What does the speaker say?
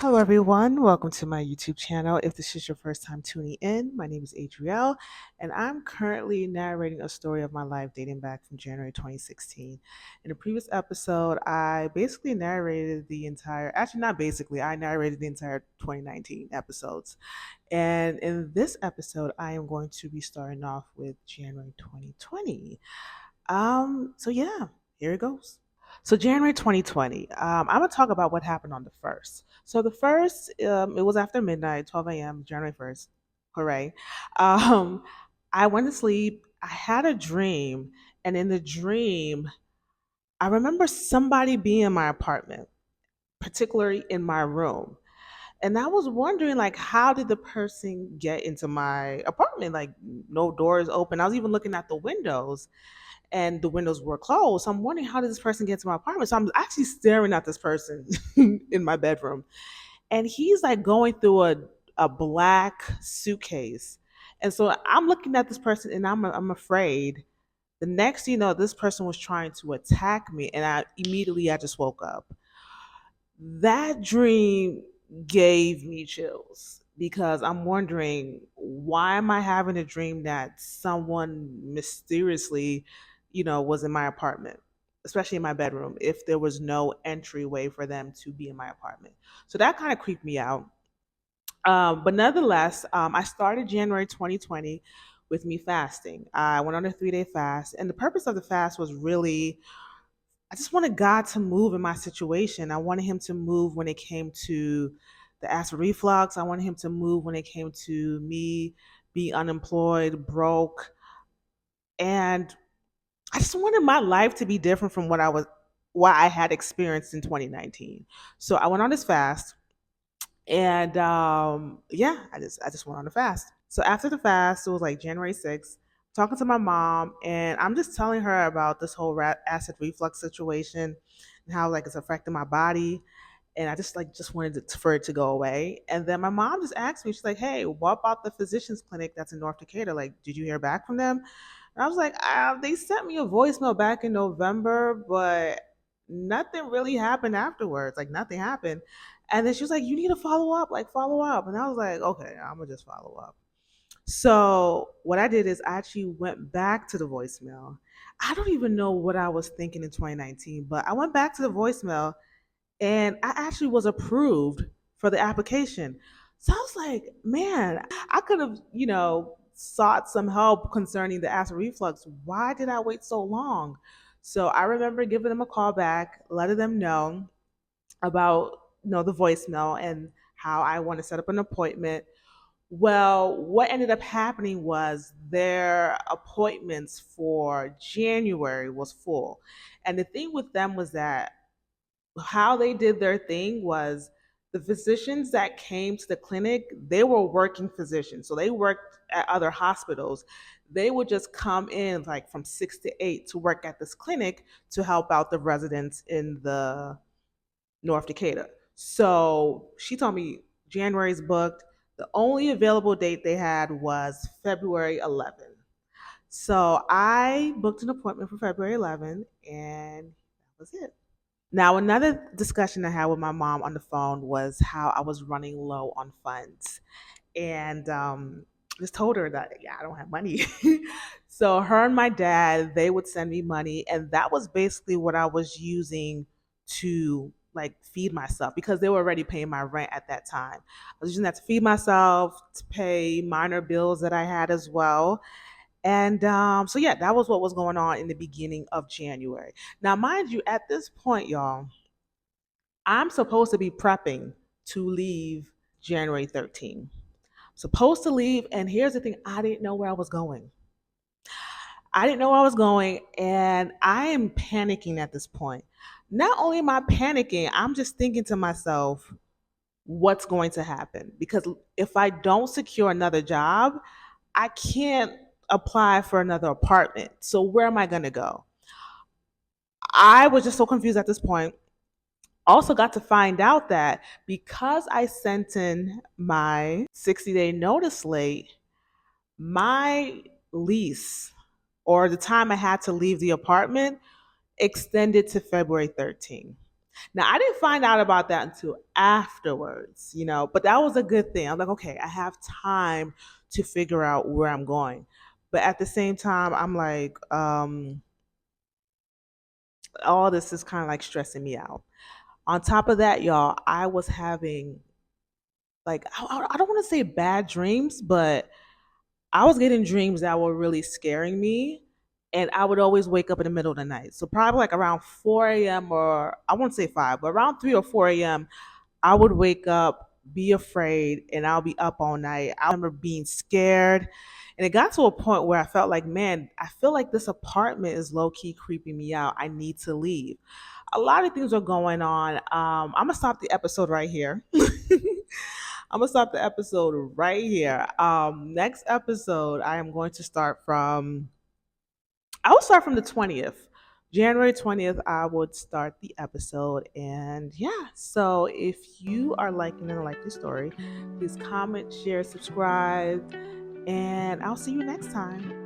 Hello, everyone. Welcome to my YouTube channel. If this is your first time tuning in, my name is Adrielle, and I'm currently narrating a story of my life dating back from January 2016. In the previous episode, I basically narrated the entire, actually, not basically, I narrated the entire 2019 episodes. And in this episode, I am going to be starting off with January 2020. So here it goes. So January 2020, I'm gonna talk about what happened on the first. So the first, it was after midnight, 12 a.m., January 1st. Hooray! Um, I went to sleep. I had a dream, and in the dream, I remember somebody being in my apartment, particularly in my room. And I was wondering, like, how did the person get into my apartment? Like, no doors open. I was even looking at the windows and the windows were closed. So I'm wondering, how did this person get to my apartment? So I'm actually staring at this person in my bedroom, and he's like going through a black suitcase. And so I'm looking at this person, and I'm afraid. The next thing you know, this person was trying to attack me, and I just woke up. That dream gave me chills because I'm wondering, why am I having a dream that someone mysteriously, was in my apartment, especially in my bedroom, if there was no entryway for them to be in my apartment. So that kind of creeped me out. But nonetheless, I started January 2020 with me fasting. I went on a 3-day fast, and the purpose of the fast was really, I just wanted God to move in my situation. I wanted Him to move when it came to the acid reflux. I wanted Him to move when it came to me being unemployed, broke, and I just wanted my life to be different from what I had experienced in 2019. So I went on this fast, and yeah, I just went on the fast. So after the fast, it was like January 6th. Talking to my mom, and I'm just telling her about this whole acid reflux situation and how like it's affecting my body. And I just wanted for it to go away. And then my mom just asked me, she's like, "Hey, what about the physician's clinic that's in North Decatur? Like, did you hear back from them?" And I was like, "They sent me a voicemail back in November, but nothing really happened afterwards. Like, nothing happened." And then she was like, "You need to follow up, like follow up." And I was like, "Okay, I'm gonna just follow up." So what I did is I actually went back to the voicemail. I don't even know what I was thinking in 2019, but I went back to the voicemail, and I actually was approved for the application. So I was like, man, I could have, sought some help concerning the acid reflux. Why did I wait so long? So I remember giving them a call back, letting them know about, the voicemail and how I want to set up an appointment. Well, what ended up happening was their appointments for January was full. And the thing with them was that how they did their thing was, the physicians that came to the clinic, they were working physicians. So they worked at other hospitals. They would just come in like from 6 to 8 to work at this clinic to help out the residents in the North Decatur. So she told me January's booked. The only available date they had was February 11th. So I booked an appointment for February 11th, and that was it. Now, another discussion I had with my mom on the phone was how I was running low on funds. And just told her that, yeah, I don't have money. So her and my dad, they would send me money. And that was basically what I was using to like feed myself, because they were already paying my rent at that time. I was using that to feed myself, to pay minor bills that I had as well. And so yeah, that was what was going on in the beginning of January. Now, mind you, at this point, y'all, I'm supposed to be prepping to leave January 13th. Supposed to leave, and here's the thing, I didn't know where I was going. I didn't know where I was going, and I am panicking at this point. Not only am I panicking, I'm just thinking to myself, what's going to happen? Because if I don't secure another job, I can't apply for another apartment. So where am I going to go? I was just so confused at this point. Also got to find out that because I sent in my 60-day notice late, my lease, or the time I had to leave the apartment, extended to February 13th. Now, I didn't find out about that until afterwards, but that was a good thing. I'm like, okay, I have time to figure out where I'm going. But at the same time, I'm like, all this is kind of like stressing me out. On top of that, y'all, I was having like, I don't want to say bad dreams, but I was getting dreams that were really scaring me. And I would always wake up in the middle of the night. So probably like around 4 a.m. or I won't say 5, but around 3 or 4 a.m. I would wake up, be afraid, and I'll be up all night. I remember being scared. And it got to a point where I felt like, man, I feel like this apartment is low key creeping me out. I need to leave. A lot of things are going on. I'm going to stop the episode right here. I'm going to stop the episode right here. Next episode, I will start from the 20th. January 20th, I would start the episode. And yeah, so if you are liking and like the story, please comment, share, subscribe, and I'll see you next time.